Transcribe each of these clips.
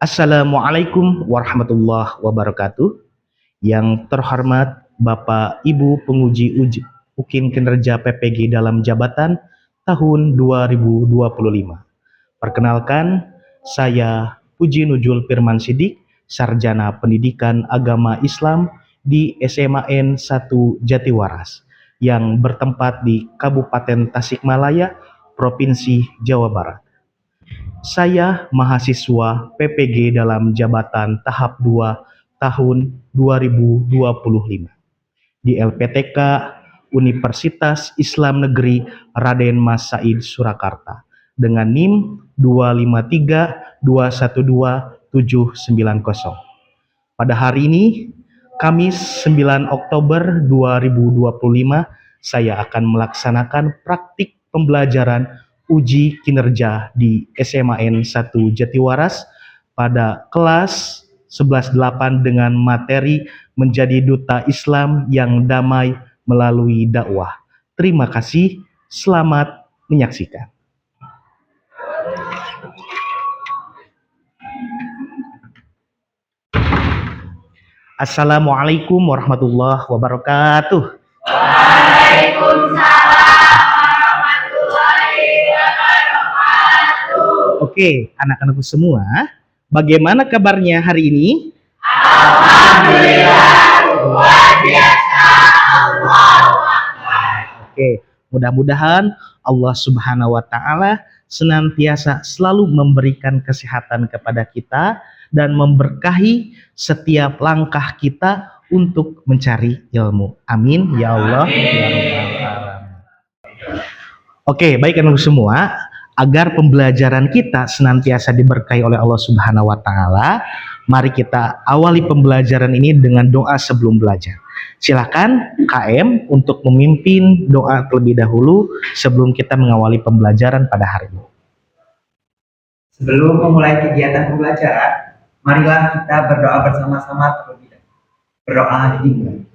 Assalamualaikum warahmatullahi wabarakatuh. Yang terhormat Bapak Ibu penguji UKIN kinerja PPG dalam jabatan tahun 2025. Perkenalkan, saya Puji Nujul Firman Sidik, Sarjana Pendidikan Agama Islam di SMAN 1 Jatiwaras yang bertempat di Kabupaten Tasikmalaya, Provinsi Jawa Barat. Saya mahasiswa PPG dalam jabatan tahap 2 tahun 2025 di LPTK Universitas Islam Negeri Raden Mas Said Surakarta dengan NIM 253212790. Pada hari ini, Kamis 9 Oktober 2025, saya akan melaksanakan praktik pembelajaran uji kinerja di SMAN 1 Jatiwaras pada kelas 11.8 dengan materi menjadi duta Islam yang damai melalui dakwah. Terima kasih, selamat menyaksikan. Assalamualaikum warahmatullahi wabarakatuh. Waalaikumsalam warahmatullahi wabarakatuh. Oke, anak-anakku semua, bagaimana kabarnya hari ini? Alhamdulillah, luar biasa. Allahu Akbar. Oke, mudah-mudahan Allah Subhanahu wa Ta'ala senantiasa selalu memberikan kesehatan kepada kita dan memberkahi setiap langkah kita untuk mencari ilmu. Amin ya Allah. Oke, baik anak semua, agar pembelajaran kita senantiasa diberkahi oleh Allah Subhanahu wa Ta'ala, mari kita awali pembelajaran ini dengan doa sebelum belajar. Silakan KM untuk memimpin doa terlebih dahulu sebelum kita mengawali pembelajaran pada hari ini. Sebelum memulai kegiatan pembelajaran, marilah kita berdoa bersama-sama terlebih dahulu. Berdoa dimulai.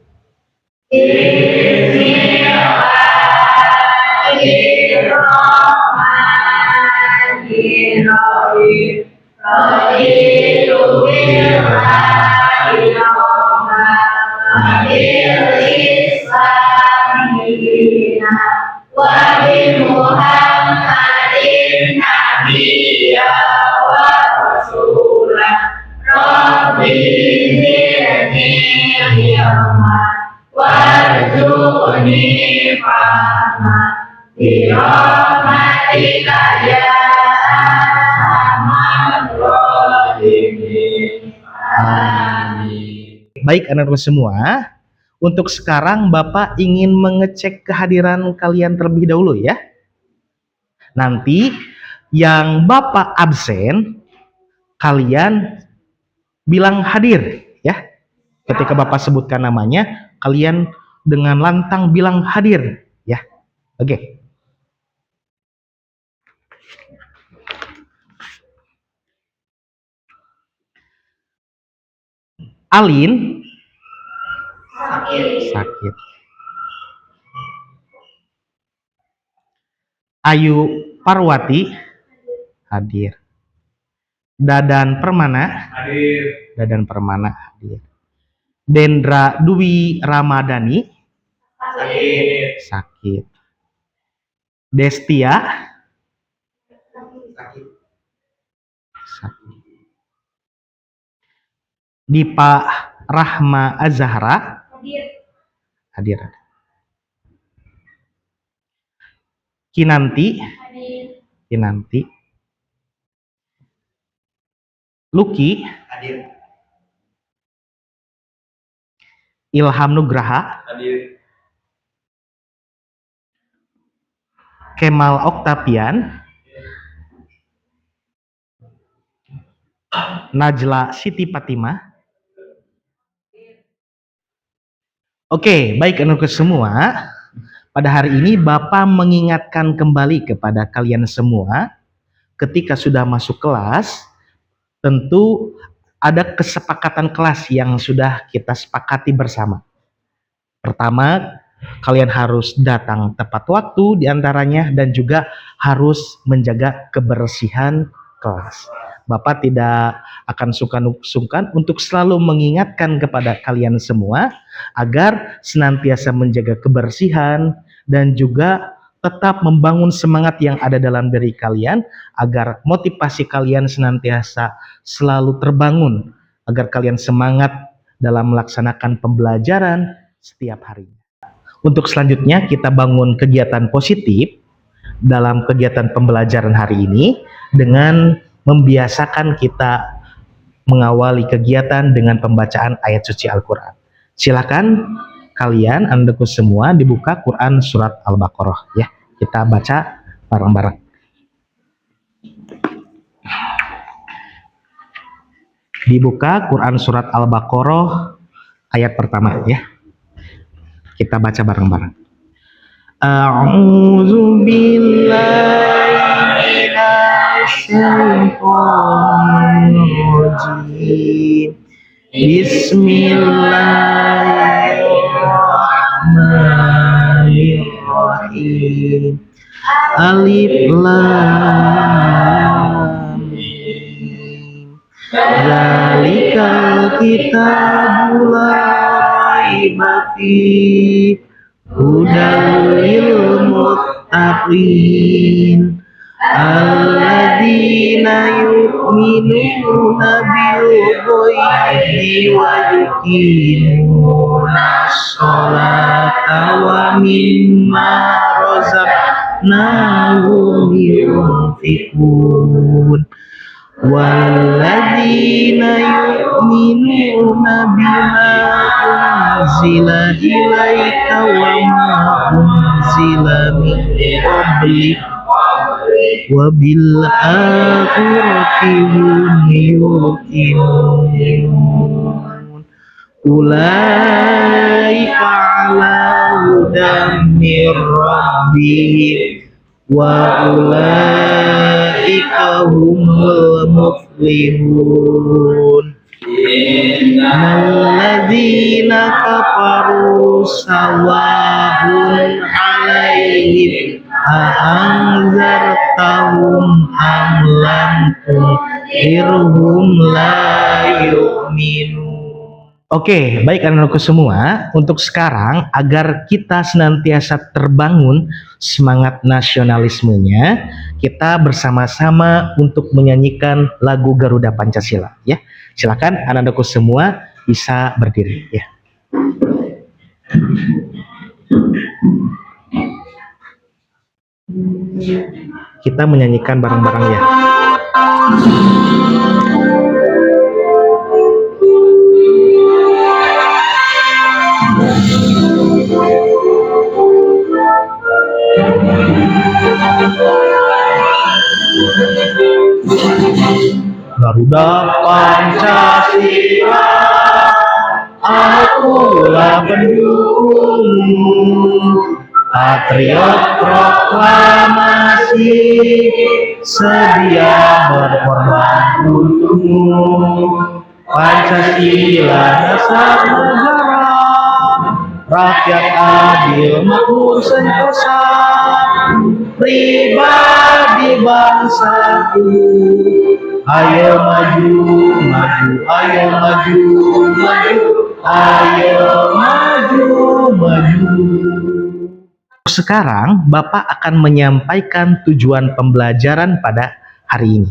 Baik anak-anak semua, untuk sekarang Bapak ingin mengecek kehadiran kalian terlebih dahulu ya. Nanti yang Bapak absen, kalian bilang hadir ya. Ketika Bapak sebutkan namanya, kalian dengan lantang bilang hadir ya. Oke. Alin sakit. Ayu Parwati hadir. Dadan Permana hadir. Dadan Permana hadir. Dendra Dwi Ramadhani sakit. Destia sakit. Dipa Rahma Azahra hadir. Kinanti Luki hadir. Ilham Nugraha hadir. Kemal Oktavian, Najla Siti Fatimah. Oke, baik anak-anak semua. Pada hari ini Bapak mengingatkan kembali kepada kalian semua, ketika sudah masuk kelas, tentu ada kesepakatan kelas yang sudah kita sepakati bersama. Pertama, kalian harus datang tepat waktu diantaranya dan juga harus menjaga kebersihan kelas. Bapak tidak akan sungkan untuk selalu mengingatkan kepada kalian semua agar senantiasa menjaga kebersihan dan juga tetap membangun semangat yang ada dalam diri kalian agar motivasi kalian senantiasa selalu terbangun, agar kalian semangat dalam melaksanakan pembelajaran setiap hari. Untuk selanjutnya kita bangun kegiatan positif dalam kegiatan pembelajaran hari ini dengan membiasakan kita mengawali kegiatan dengan pembacaan ayat suci Al-Quran. Silakan kalian, anakku semua, dibuka Quran surat Al-Baqarah ya. Kita baca bareng-bareng. Dibuka Quran surat Al-Baqarah ayat pertama ya. Kita baca bareng-bareng. A'udzu billahi minasyaitonir rajim. Bismillahirrahmanirrahim. Alif lam mim. Zalikal kitabul la raiba fihi hudal lil muttaqin alladzina yu'minuna bil ghaibi wa yuqimuna sholata wa mimma razaqnahum yunfiqun walladzina yu'minuna bima unzila ilaika wa ma unzila min qablik wa bil akhirati hum yuqinun ulaika ala hudan mir rabbihim wa ulaika humul muflihun. Alladzina kafaru sawa'un 'alaihim a'anzartahum am lam tunzirhum la yu'minun. Oke, baik anak-anakku semua, untuk sekarang agar kita senantiasa terbangun semangat nasionalismenya, kita bersama-sama untuk menyanyikan lagu Garuda Pancasila ya. Silakan anak-anakku semua bisa berdiri ya. Kita menyanyikan bareng-bareng ya. Garuda Pancasila, akulah pendukungmu, patriot proklamasi, sedia berkorban untukmu. Pancasila dasar negara, rakyat adil makmur sentosa, pribadi bangsaku. Ayo maju, maju, ayo maju, maju, ayo maju, maju. Sekarang Bapak akan menyampaikan tujuan pembelajaran pada hari ini.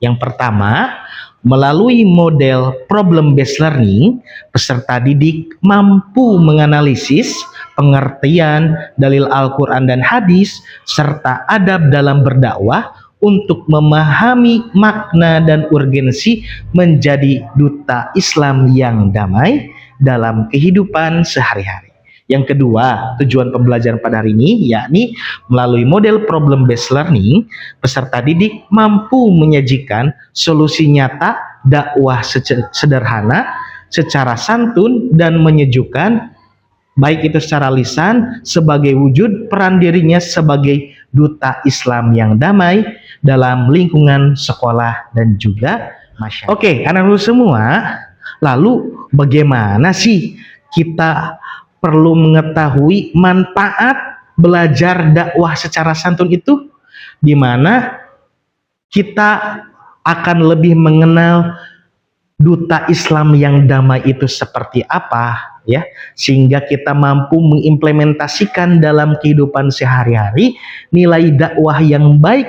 Yang pertama, melalui model problem based learning, peserta didik mampu menganalisis pengertian dalil Al-Quran dan hadis serta adab dalam berdakwah untuk memahami makna dan urgensi menjadi duta Islam yang damai dalam kehidupan sehari-hari. Yang kedua, tujuan pembelajaran pada hari ini yakni melalui model problem based learning, peserta didik mampu menyajikan solusi nyata dakwah sederhana, secara santun dan menyejukkan, baik itu secara lisan sebagai wujud peran dirinya sebagai duta Islam yang damai dalam lingkungan sekolah dan juga masyarakat. Oke, anak-anak semua, lalu bagaimana sih kita perlu mengetahui manfaat belajar dakwah secara santun itu? Di mana kita akan lebih mengenal duta Islam yang damai itu seperti apa, ya, sehingga kita mampu mengimplementasikan dalam kehidupan sehari-hari nilai dakwah yang baik,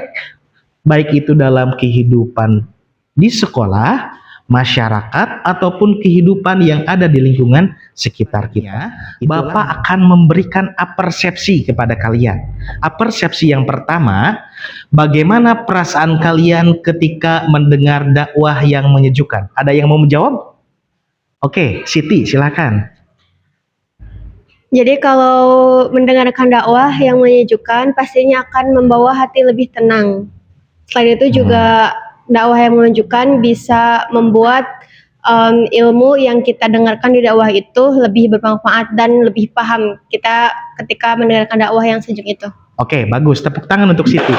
baik itu dalam kehidupan di sekolah, masyarakat, ataupun kehidupan yang ada di lingkungan sekitar kita. Bapak akan memberikan apersepsi kepada kalian. Apersepsi yang pertama, bagaimana perasaan kalian ketika mendengar dakwah yang menyejukkan? Ada yang mau menjawab? Oke, Siti, silakan. Jadi kalau mendengarkan dakwah yang menyejukkan pastinya akan membawa hati lebih tenang. Selain itu juga dakwah yang menyejukkan bisa membuat ilmu yang kita dengarkan di dakwah itu lebih bermanfaat dan lebih paham kita ketika mendengarkan dakwah yang sejuk itu. Oke, bagus. Tepuk tangan untuk Siti.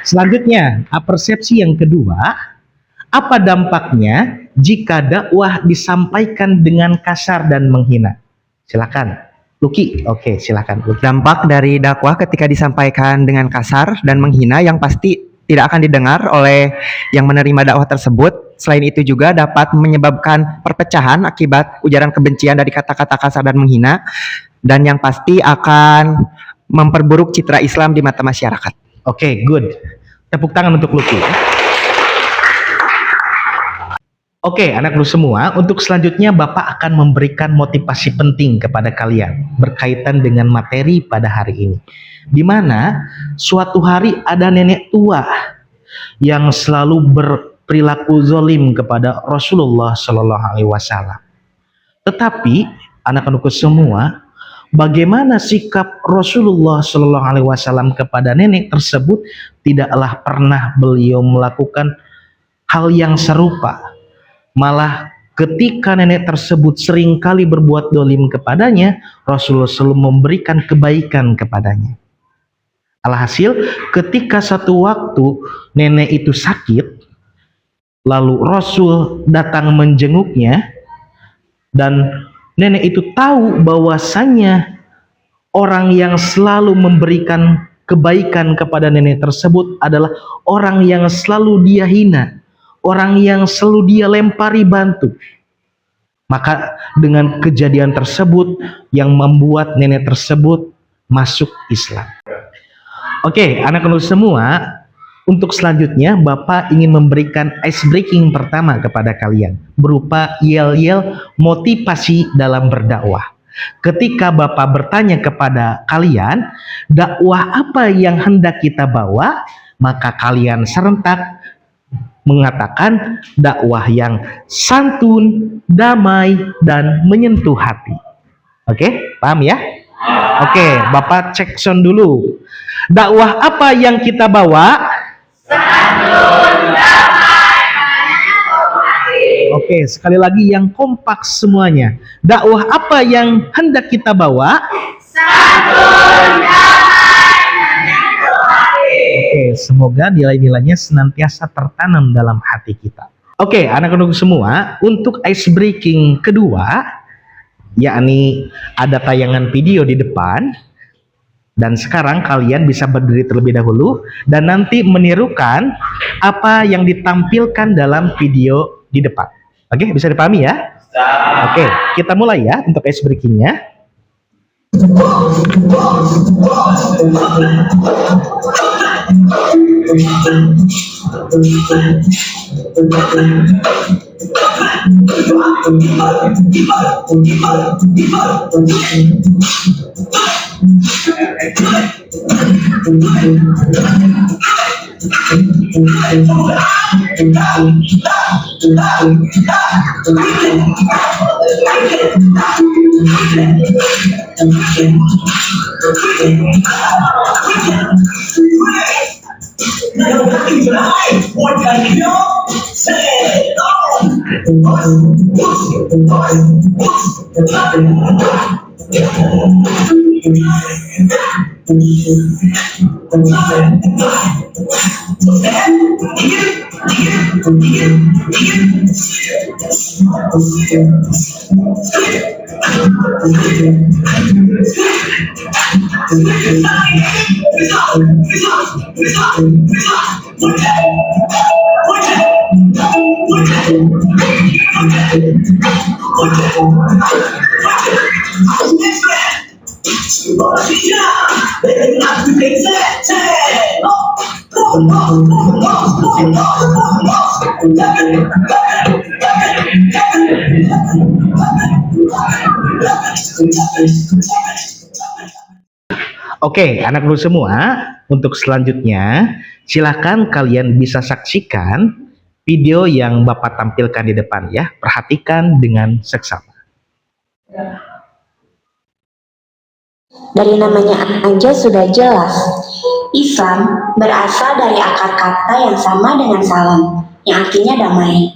Selanjutnya, persepsi yang kedua, apa dampaknya jika dakwah disampaikan dengan kasar dan menghina? Silakan, Luki. Oke, silakan. Dampak dari dakwah ketika disampaikan dengan kasar dan menghina yang pasti tidak akan didengar oleh yang menerima dakwah tersebut. Selain itu juga dapat menyebabkan perpecahan akibat ujaran kebencian dari kata-kata kasar dan menghina, dan yang pasti akan memperburuk citra Islam di mata masyarakat. Oke, good. Tepuk tangan untuk Luki. Oke, anak-anak semua, untuk selanjutnya Bapak akan memberikan motivasi penting kepada kalian berkaitan dengan materi pada hari ini. Di mana suatu hari ada nenek tua yang selalu berperilaku zalim kepada Rasulullah Shallallahu Alaihi Wasallam. Tetapi anak-anakku semua, bagaimana sikap Rasulullah Shallallahu Alaihi Wasallam kepada nenek tersebut? Tidaklah pernah beliau melakukan hal yang serupa. Malah ketika nenek tersebut seringkali berbuat dolim kepadanya, Rasulullah selalu memberikan kebaikan kepadanya. Alhasil ketika satu waktu nenek itu sakit, lalu Rasul datang menjenguknya, dan nenek itu tahu bahwasannya orang yang selalu memberikan kebaikan kepada nenek tersebut adalah orang yang selalu dia hina, orang yang selalu dia lempari batu. Maka dengan kejadian tersebut yang membuat nenek tersebut masuk Islam. Oke, anak-anak semua, untuk selanjutnya Bapak ingin memberikan ice breaking pertama kepada kalian berupa yel-yel motivasi dalam berdakwah. Ketika Bapak bertanya kepada kalian, dakwah apa yang hendak kita bawa, maka kalian serentak mengatakan dakwah yang santun, damai, dan menyentuh hati. Oke, paham ya? Oke, Bapak cek sound dulu. Dakwah apa yang kita bawa? Santun, damai, menyentuh hati. Oke, sekali lagi yang kompak semuanya. Dakwah apa yang hendak kita bawa? Santun, damai, menyentuh hati. Oke, semoga nilai-nilainya senantiasa tertanam dalam hati kita. Oke, anak-anak semua, untuk ice breaking kedua, yakni ada tayangan video di depan, dan sekarang kalian bisa berdiri terlebih dahulu dan nanti menirukan apa yang ditampilkan dalam video di depan. Oke, bisa dipahami ya? Oke, kita mulai ya untuk ice breakingnya. Oke, anak-anak semua, untuk selanjutnya silakan kalian bisa saksikan video yang Bapak tampilkan di depan ya. Perhatikan dengan seksama. Dari namanya aja sudah jelas, Islam berasal dari akar kata yang sama dengan salam, yang artinya damai.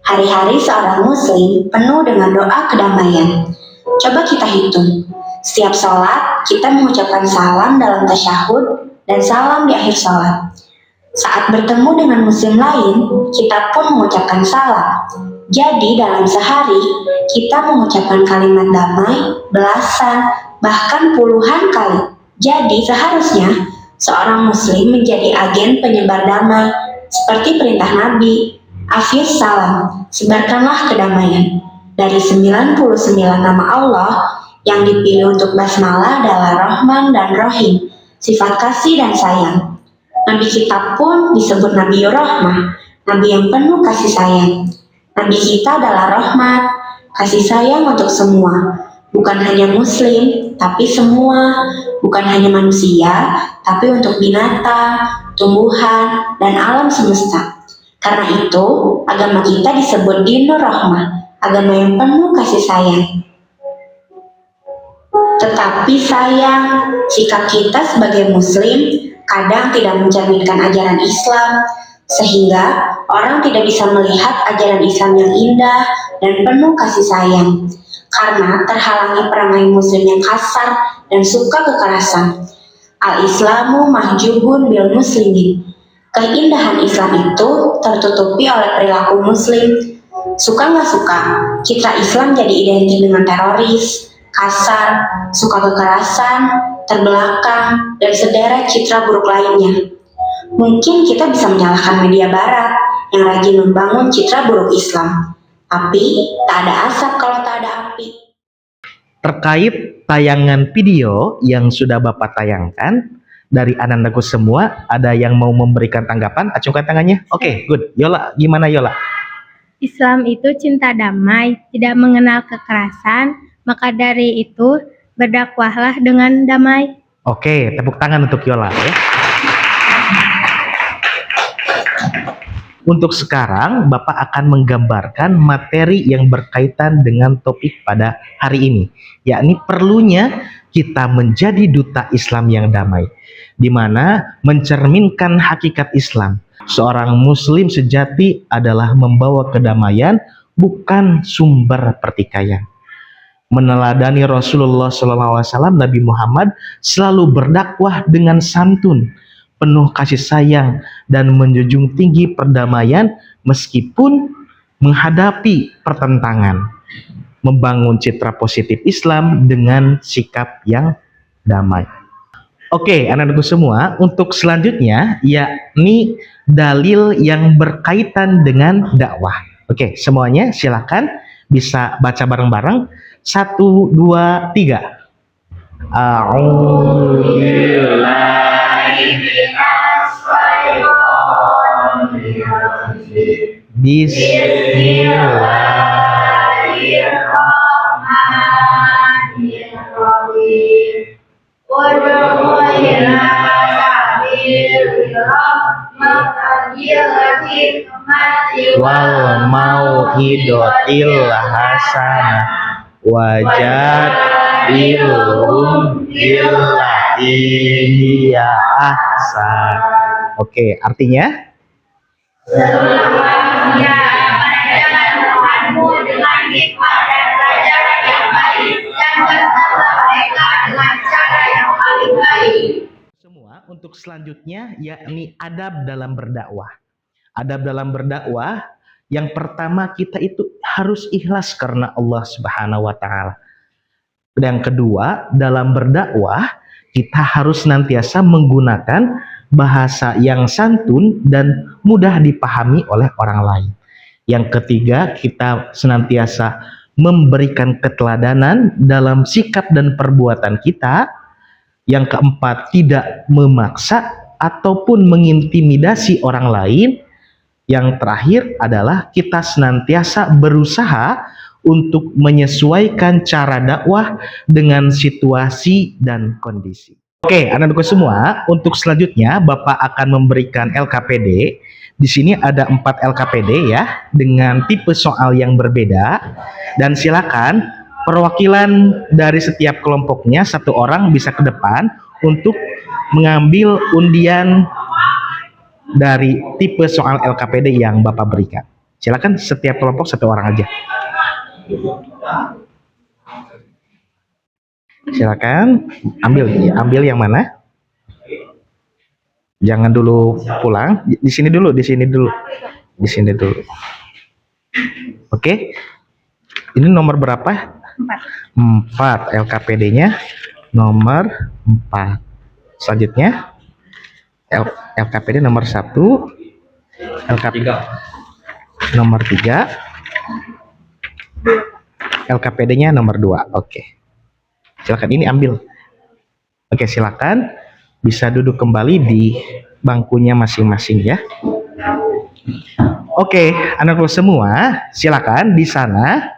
Hari-hari seorang muslim penuh dengan doa kedamaian. Coba kita hitung, setiap sholat kita mengucapkan salam dalam tasyahud dan salam di akhir sholat. Saat bertemu dengan muslim lain, kita pun mengucapkan salam. Jadi dalam sehari, kita mengucapkan kalimat damai belasan, bahkan puluhan kali. Jadi seharusnya seorang muslim menjadi agen penyebar damai, seperti perintah Nabi, Afis salam, sebarkanlah kedamaian. Dari 99 nama Allah, yang dipilih untuk basmalah adalah Rahman dan Rahim, sifat kasih dan sayang. Nabi kita pun disebut Nabi Rahmah, Nabi yang penuh kasih sayang. Nabi kita adalah rahmat, kasih sayang untuk semua, bukan hanya muslim, tapi semua, bukan hanya manusia, tapi untuk binatang, tumbuhan, dan alam semesta. Karena itu, agama kita disebut Dinur Rahmah, agama yang penuh kasih sayang. Tetapi sayang, sikap kita sebagai muslim kadang tidak mencerminkan ajaran Islam, sehingga orang tidak bisa melihat ajaran Islam yang indah dan penuh kasih sayang, karena terhalangi perangai muslim yang kasar dan suka kekerasan. Al-Islamu mahjubun bil muslimin. Keindahan Islam itu tertutupi oleh perilaku muslim. Suka nggak suka, citra Islam jadi identik dengan teroris, kasar, suka kekerasan, terbelakang, dan sederet citra buruk lainnya. Mungkin kita bisa menyalahkan media barat yang rajin membangun citra buruk Islam. Tapi tak ada asap kalau tak ada api. Terkait tayangan video yang sudah Bapak tayangkan, dari anak-anakku semua, ada yang mau memberikan tanggapan? Acungkan tangannya. Oke, good. Yola, gimana Yola? Islam itu cinta damai, tidak mengenal kekerasan, maka dari itu berdakwahlah dengan damai. Oke, tepuk tangan untuk Yola ya. Untuk sekarang, Bapak akan menggambarkan materi yang berkaitan dengan topik pada hari ini, yakni perlunya kita menjadi duta Islam yang damai, di mana mencerminkan hakikat Islam. Seorang muslim sejati adalah membawa kedamaian, bukan sumber pertikaian. Meneladani Rasulullah SAW, Nabi Muhammad selalu berdakwah dengan santun, penuh kasih sayang, dan menjunjung tinggi perdamaian meskipun menghadapi pertentangan. Membangun citra positif Islam dengan sikap yang damai. Oke, anak-anakku semua, untuk selanjutnya yakni dalil yang berkaitan dengan dakwah. Oke, semuanya silakan bisa baca bareng-bareng. 1, 2, 3. Wal mau'idotil hasanah wajadilhum billati hiya ahsan. Oke, artinya? Selamanya menanyakan Tuhanmu dengan hikmah dan pelajaran yang baik, dan berkata mereka dengan cara yang paling baik. Semua untuk selanjutnya yakni adab dalam berdakwah. adab dalam berdakwah, yang pertama kita itu harus ikhlas karena Allah Subhanahu wa taala. Yang kedua, dalam berdakwah kita harus senantiasa menggunakan bahasa yang santun dan mudah dipahami oleh orang lain. Yang ketiga, kita senantiasa memberikan keteladanan dalam sikap dan perbuatan kita. Yang keempat, tidak memaksa ataupun mengintimidasi orang lain. Yang terakhir adalah kita senantiasa berusaha untuk menyesuaikan cara dakwah dengan situasi dan kondisi. Oke, anak-anakku semua, untuk selanjutnya Bapak akan memberikan LKPD. Di sini ada 4 LKPD ya, dengan tipe soal yang berbeda. Dan silakan perwakilan dari setiap kelompoknya, 1 orang bisa ke depan untuk mengambil undian dari tipe soal LKPD yang Bapak berikan. Silakan setiap kelompok 1 orang aja. Silakan ambil yang mana? Jangan dulu pulang. Di sini dulu. Oke. Ini nomor berapa? 4. LKPD-nya nomor 4. Selanjutnya LKPD nomor 1. LKPD nomor 3. LKPD-nya nomor 2. Oke. Silakan ini ambil. Oke, silakan bisa duduk kembali di bangkunya masing-masing ya. Oke, anak-anak semua, silakan di sana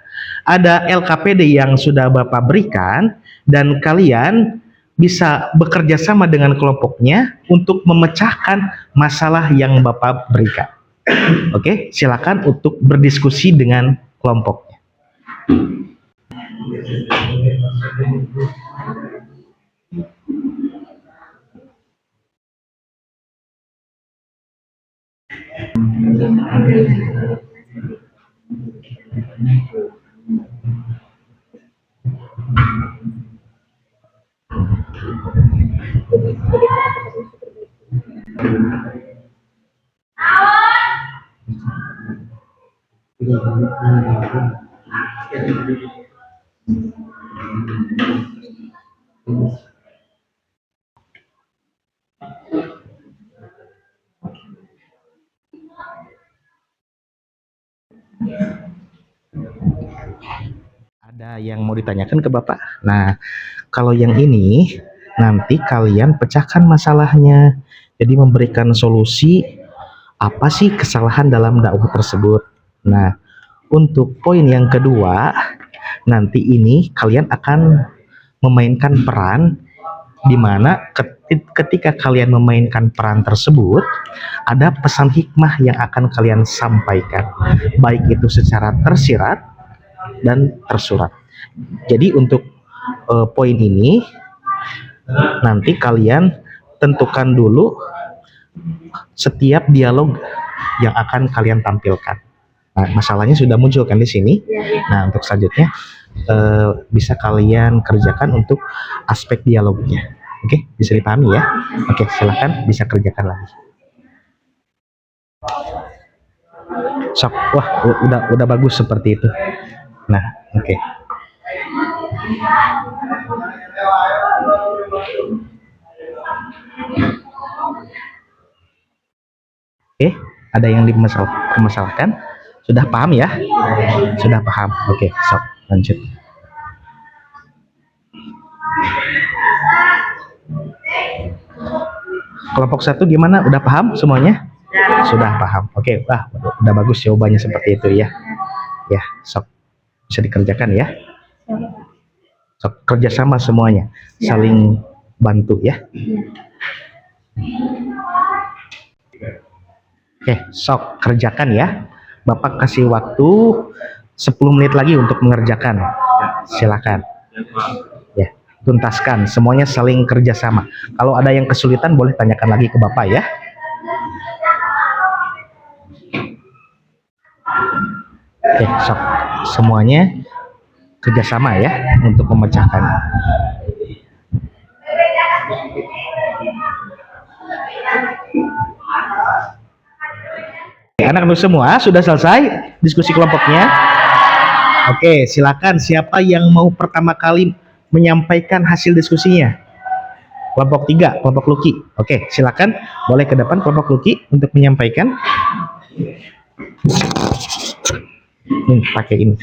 ada LKPD yang sudah Bapak berikan dan kalian bisa bekerja sama dengan kelompoknya untuk memecahkan masalah yang Bapak berikan. Oke, silakan untuk berdiskusi dengan kelompoknya. Ada yang mau ditanyakan ke Bapak? Nah, kalau yang ini nanti kalian pecahkan masalahnya. Jadi memberikan solusi apa sih kesalahan dalam dakwah tersebut. Nah, untuk poin yang kedua, nanti ini kalian akan memainkan peran di mana ketika kalian memainkan peran tersebut, ada pesan hikmah yang akan kalian sampaikan, baik itu secara tersirat dan tersurat. Jadi untuk poin ini nanti kalian tentukan dulu setiap dialog yang akan kalian tampilkan. Nah, masalahnya sudah muncul kan di sini. Nah, untuk selanjutnya bisa kalian kerjakan untuk aspek dialognya. Oke, bisa dipahami ya? Oke, silakan bisa kerjakan lagi. Sok, wah udah bagus seperti itu. Nah, oke. Oke, ada yang dipermasalahkan? Sudah paham ya? Sudah paham. Oke, sok, lanjut. Kelompok 1 gimana? Udah paham semuanya? Sudah paham. Oke, udah bagus jawabannya seperti itu ya. Ya, sok bisa dikerjakan ya. Sok kerjasama semuanya, saling bantu ya. Oke, sok kerjakan ya. Bapak kasih waktu 10 menit lagi untuk mengerjakan. Silakan. Ya, tuntaskan. Semuanya saling kerjasama. Kalau ada yang kesulitan boleh tanyakan lagi ke Bapak ya. Oke, sok semuanya kerjasama ya untuk memecahkan. anak-anak semua sudah selesai diskusi kelompoknya? Oke, silakan siapa yang mau pertama kali menyampaikan hasil diskusinya? Kelompok 3, kelompok Lucky. Oke, silakan boleh ke depan kelompok Lucky untuk menyampaikan. Pakai ini.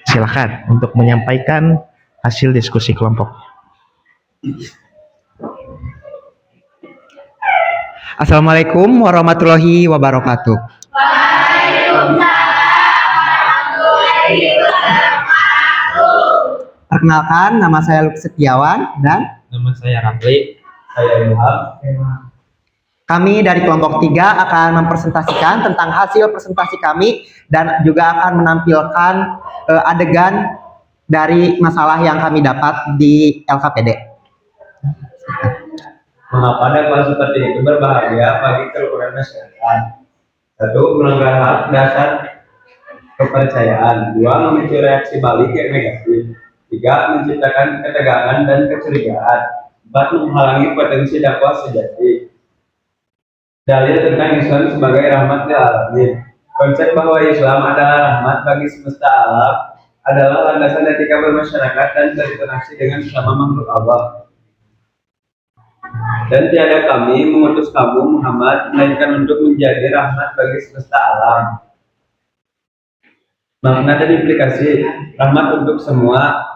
Silakan untuk menyampaikan hasil diskusi kelompok. Assalamualaikum warahmatullahi wabarakatuh. Perkenalkan, nama saya Luk Setiawan dan Nama saya Rafli. Saya Ilham. kami dari kelompok 3 akan mempresentasikan tentang hasil presentasi kami dan juga akan menampilkan adegan dari masalah yang kami dapat di LKPD. Mengapa dakwah seperti itu berbahaya bagi kerukunan masyarakat? 1. Melanggar hak dasar kepercayaan. 2. Memicu reaksi balik yang negatif. 3. Menciptakan ketegangan dan kecurigaan. 4. Menghalangi potensi dakwah sejati. Dalil tentang Islam sebagai rahmat lil alamin. Konsep bahwa Islam adalah rahmat bagi semesta alam adalah landasan etika bermasyarakat dan berinteraksi dengan sesama makhluk Allah. Dan tiada kami mengutus kamu Muhammad melainkan untuk menjadi rahmat bagi semesta alam. Makna dan implikasi rahmat untuk semua.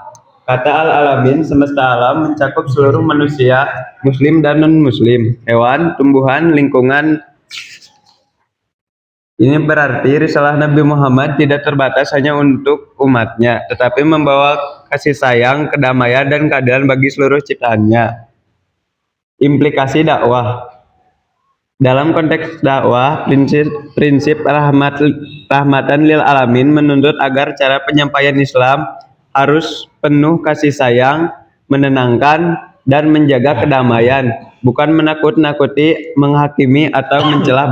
Kata al-alamin semesta alam mencakup seluruh manusia, muslim dan non-muslim, hewan, tumbuhan, lingkungan. Ini berarti risalah Nabi Muhammad tidak terbatas hanya untuk umatnya, tetapi membawa kasih sayang, kedamaian, dan keadilan bagi seluruh ciptaannya. Implikasi dakwah. Dalam konteks dakwah, prinsip rahmatan lil alamin menuntut agar cara penyampaian Islam harus penuh kasih sayang, menenangkan, dan menjaga kedamaian, bukan menakut-nakuti, menghakimi, atau memecah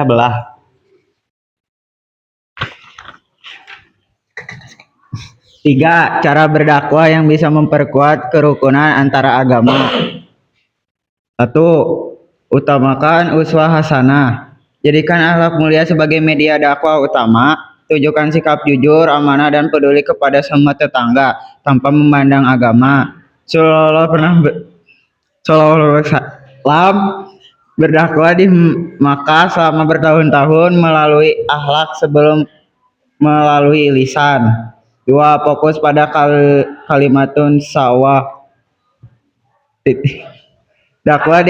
belah. Tiga, cara berdakwah yang bisa memperkuat kerukunan antara agama. 1. Utamakan uswah hasanah. Jadikan akhlak mulia sebagai media dakwah utama. Tunjukkan sikap jujur, amanah, dan peduli kepada semua tetangga tanpa memandang agama. Sallallahu alaihi wasallam berdakwah di Makkah selama bertahun-tahun melalui akhlak sebelum melalui lisan. 2. Fokus pada kalimatun sawah. Dakwah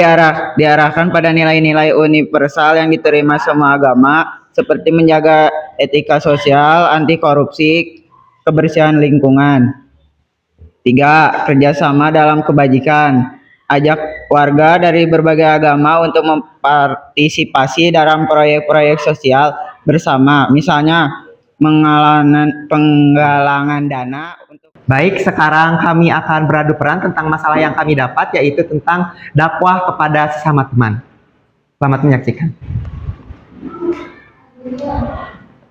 diarahkan pada nilai-nilai universal yang diterima semua agama, seperti menjaga etika sosial, anti korupsi, kebersihan lingkungan. 3. Kerjasama dalam kebajikan. Ajak warga dari berbagai agama untuk mempartisipasi dalam proyek-proyek sosial bersama, misalnya penggalangan dana untuk. Baik, sekarang kami akan beradu peran tentang masalah yang kami dapat, yaitu tentang dakwah kepada sesama teman. Selamat menyaksikan.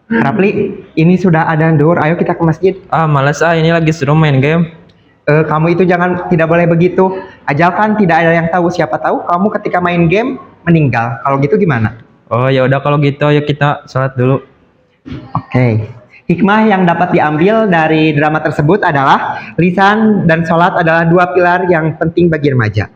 Rapli, ini sudah ada duhur, ayo kita ke masjid. Malas ini lagi seru main game. Kamu itu tidak boleh begitu. Ajalkan tidak ada yang tahu, siapa tahu kamu ketika main game meninggal. Kalau gitu gimana? Oh ya udah kalau gitu, ayo kita sholat dulu. Oke. Hikmah yang dapat diambil dari drama tersebut adalah lisan dan sholat adalah dua pilar yang penting bagi remaja.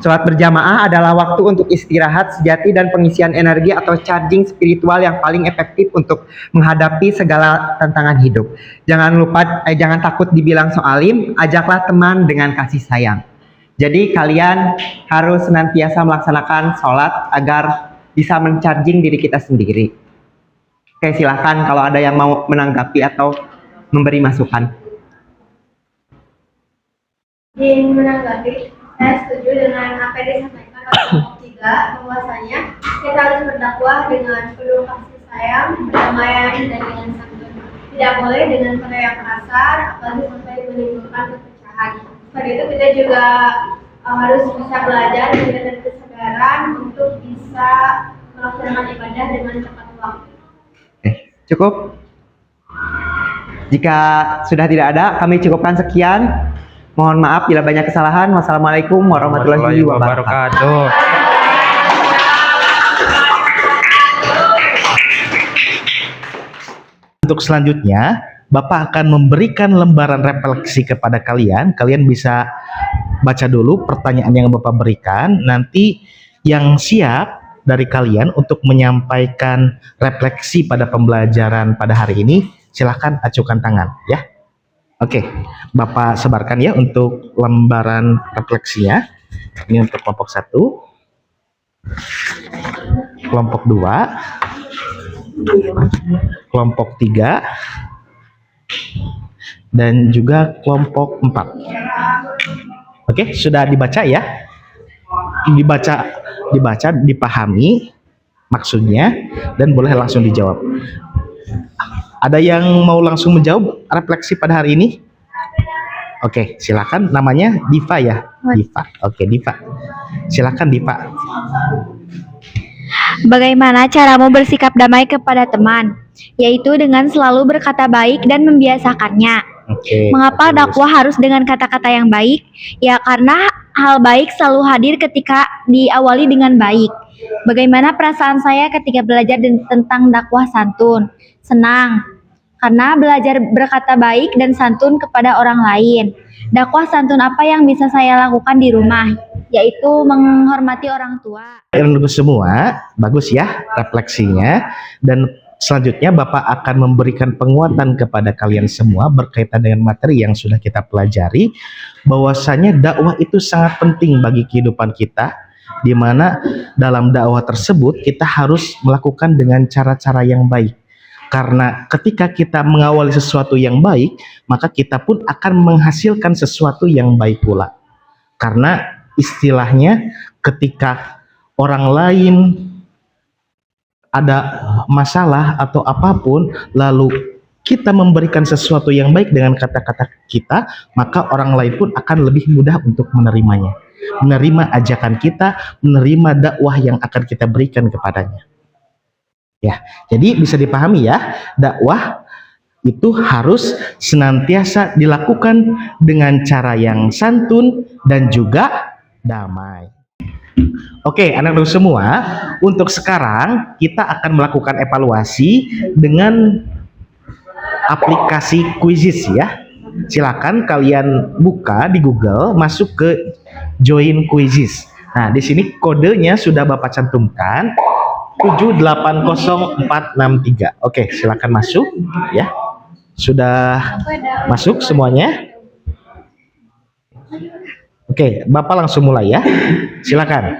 Sholat berjamaah adalah waktu untuk istirahat sejati dan pengisian energi atau charging spiritual yang paling efektif untuk menghadapi segala tantangan hidup. Jangan takut dibilang soalim, ajaklah teman dengan kasih sayang. Jadi kalian harus senantiasa melaksanakan sholat agar bisa mencharging diri kita sendiri. Oke, silahkan kalau ada yang mau menanggapi atau memberi masukan. Ingin menanggapi, saya setuju dengan apa yang disampaikan oleh kelompok 3, bahwasanya kita harus berdakwah dengan penuh kasih sayang, perdamaian, dan dengan santun. Tidak boleh dengan cara yang kasar, apalagi sampai menimbulkan perpecahan. Selain itu kita juga harus bisa belajar dengan kesadaran untuk bisa melaksanakan ibadah dengan tepat waktu. Cukup? Jika sudah tidak ada, kami cukupkan sekian. Mohon maaf bila banyak kesalahan. Wassalamualaikum warahmatullahi wabarakatuh. Untuk selanjutnya, Bapak akan memberikan lembaran refleksi kepada kalian. Kalian bisa baca dulu pertanyaan yang Bapak berikan. Nanti yang siap dari kalian untuk menyampaikan refleksi pada pembelajaran pada hari ini, silahkan acukan tangan ya. Oke, Bapak sebarkan ya untuk lembaran refleksinya. Ini untuk kelompok 1, kelompok 2, kelompok 3, dan juga kelompok 4. Oke, sudah dibaca ya? Dibaca, dipahami maksudnya, dan boleh langsung dijawab. Ada yang mau langsung menjawab refleksi pada hari ini? Oke, silakan. Namanya Diva ya? Diva. Oke, Diva. Silakan Diva. Bagaimana caramu bersikap damai kepada teman? Yaitu dengan selalu berkata baik dan membiasakannya. Oke. Mengapa bagus. dakwah harus dengan kata-kata yang baik? Ya karena hal baik selalu hadir ketika diawali dengan baik. Bagaimana perasaan saya ketika belajar tentang dakwah santun? Senang, karena belajar berkata baik dan santun kepada orang lain. Dakwah santun apa yang bisa saya lakukan di rumah? Yaitu menghormati orang tua. Untuk semua, bagus ya refleksinya. Dan selanjutnya Bapak akan memberikan penguatan kepada kalian semua berkaitan dengan materi yang sudah kita pelajari, bahwasanya dakwah itu sangat penting bagi kehidupan kita, di mana dalam dakwah tersebut kita harus melakukan dengan cara-cara yang baik. Karena ketika kita mengawali sesuatu yang baik, maka kita pun akan menghasilkan sesuatu yang baik pula. Karena istilahnya ketika orang lain ada masalah atau apapun, lalu kita memberikan sesuatu yang baik dengan kata-kata kita, maka orang lain pun akan lebih mudah untuk menerimanya, menerima ajakan kita, menerima dakwah yang akan kita berikan kepadanya. Ya, jadi bisa dipahami ya, dakwah itu harus senantiasa dilakukan dengan cara yang santun dan juga damai. Oke, anak-anak semua, untuk sekarang kita akan melakukan evaluasi dengan aplikasi Quizizz ya. Silakan kalian buka di Google, masuk ke Join Quizizz. Nah, di sini kodenya sudah Bapak cantumkan 780463. Oke, silakan masuk ya. Sudah masuk semuanya? Oke, Bapak langsung mulai ya. Silakan.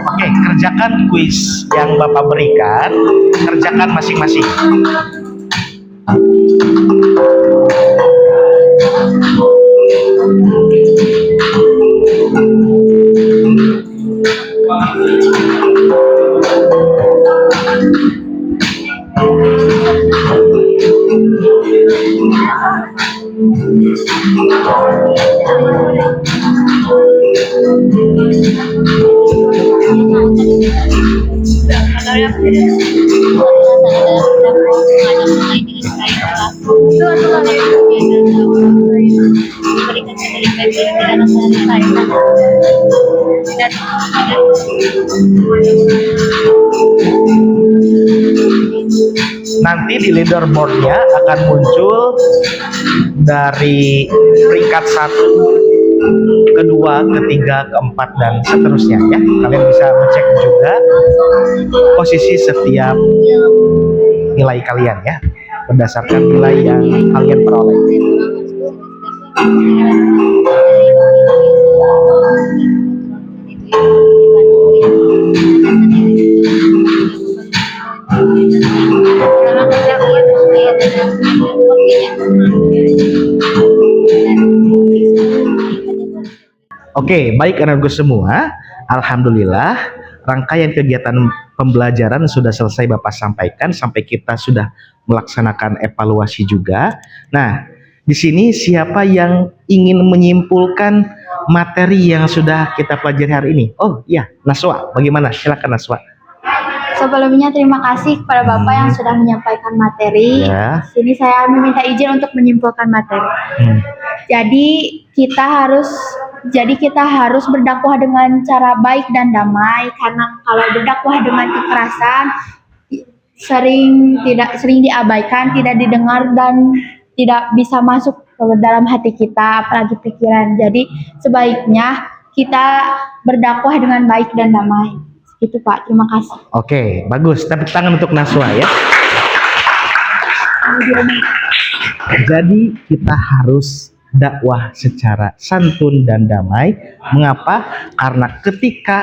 Oke, kerjakan kuis yang Bapak berikan. Kerjakan masing-masing. Nanti di leaderboardnya akan muncul dari peringkat 1, kedua, ketiga, keempat, dan seterusnya ya. Kalian bisa ngecek juga posisi setiap nilai kalian ya, berdasarkan nilai yang kalian peroleh. Oke, baik anak-anakku semua, alhamdulillah rangkaian kegiatan pembelajaran sudah selesai Bapak sampaikan, sampai kita sudah melaksanakan evaluasi juga. Nah, di sini siapa yang ingin menyimpulkan materi yang sudah kita pelajari hari ini. Oh iya, Naswa, bagaimana? Silakan Naswa. Sebelumnya terima kasih kepada Bapak yang sudah menyampaikan materi. Ya. Sini saya meminta izin untuk menyimpulkan materi. Jadi kita harus berdakwah dengan cara baik dan damai, karena kalau berdakwah dengan kekerasan sering diabaikan, tidak didengar dan tidak bisa masuk ke dalam hati kita, apalagi pikiran. Jadi sebaiknya kita berdakwah dengan baik dan damai. Itu Pak, terima kasih. Oke, bagus. Tepuk tangan untuk Naswa ya. Jadi kita harus dakwah secara santun dan damai. Mengapa? Karena ketika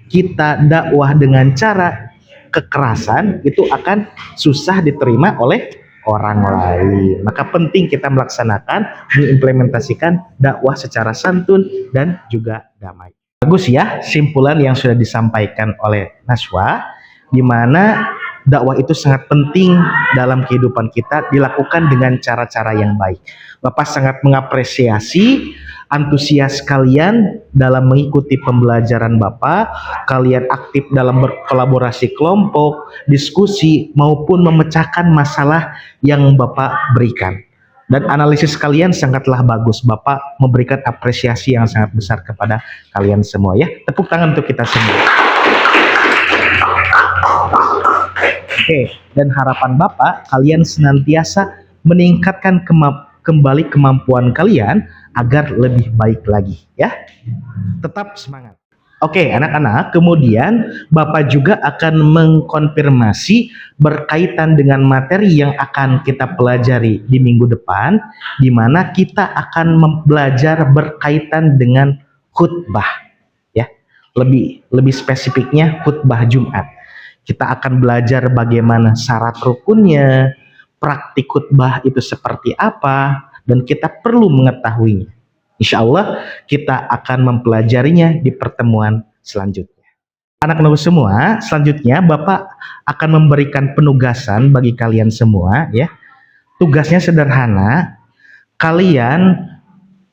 kita dakwah dengan cara kekerasan, itu akan susah diterima oleh orang lain. Maka penting kita mengimplementasikan dakwah secara santun dan juga damai. Bagus ya simpulan yang sudah disampaikan oleh Naswa, di mana dakwah itu sangat penting dalam kehidupan kita dilakukan dengan cara-cara yang baik. Bapak sangat mengapresiasi antusias kalian dalam mengikuti pembelajaran Bapak. Kalian aktif dalam berkolaborasi kelompok, diskusi, maupun memecahkan masalah yang Bapak berikan. Dan analisis kalian sangatlah bagus. Bapak memberikan apresiasi yang sangat besar kepada kalian semua ya. Tepuk tangan untuk kita semua. Oke, dan harapan Bapak kalian senantiasa meningkatkan kembali kemampuan kalian agar lebih baik lagi ya. Tetap semangat. Oke, anak-anak, kemudian Bapak juga akan mengkonfirmasi berkaitan dengan materi yang akan kita pelajari di minggu depan, di mana kita akan belajar berkaitan dengan khutbah, ya. Lebih spesifiknya khutbah Jumat. Kita akan belajar bagaimana syarat rukunnya, praktik khutbah itu seperti apa, dan kita perlu mengetahuinya. Insya Allah kita akan mempelajarinya di pertemuan selanjutnya. Anak-anak semua, selanjutnya Bapak akan memberikan penugasan bagi kalian semua ya. Tugasnya sederhana, kalian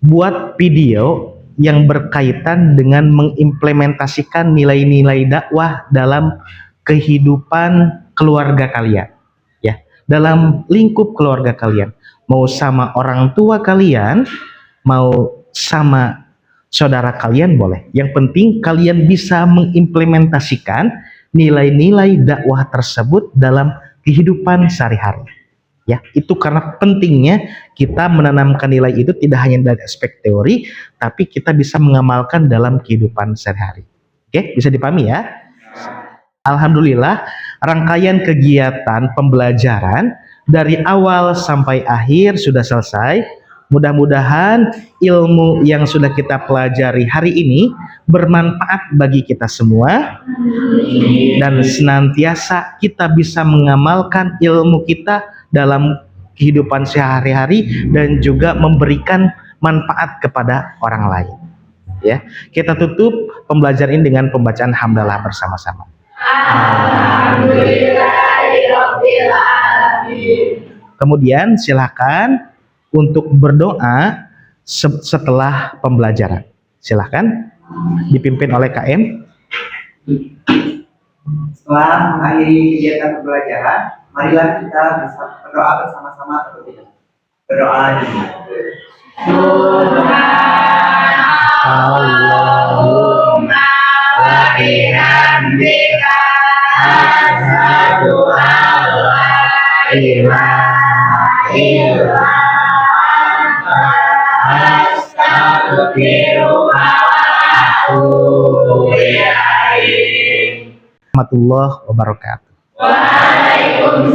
buat video yang berkaitan dengan mengimplementasikan nilai-nilai dakwah dalam kehidupan keluarga kalian ya, dalam lingkup keluarga kalian, mau sama orang tua kalian, mau sama saudara kalian boleh. Yang penting kalian bisa mengimplementasikan nilai-nilai dakwah tersebut dalam kehidupan sehari-hari. Ya, itu karena pentingnya kita menanamkan nilai itu tidak hanya dari aspek teori, tapi kita bisa mengamalkan dalam kehidupan sehari-hari. Oke, bisa dipahami ya? Alhamdulillah, rangkaian kegiatan pembelajaran dari awal sampai akhir sudah selesai. Mudah-mudahan ilmu yang sudah kita pelajari hari ini bermanfaat bagi kita semua dan senantiasa kita bisa mengamalkan ilmu kita dalam kehidupan sehari-hari dan juga memberikan manfaat kepada orang lain. Ya, kita tutup pembelajaran ini dengan pembacaan hamdalah bersama-sama. Alhamdulillahirabbil alamin. Kemudian silakan untuk berdoa setelah pembelajaran. Silahkan dipimpin oleh KM. Setelah mengakhiri kegiatan pembelajaran, marilah kita berdoa bersama-sama terlebih dahulu. Berdoa Allahumma wa bihamdika asyhadu an la ilaha illa Warahmatullahi wabarakatuh. Waalaikumsalam.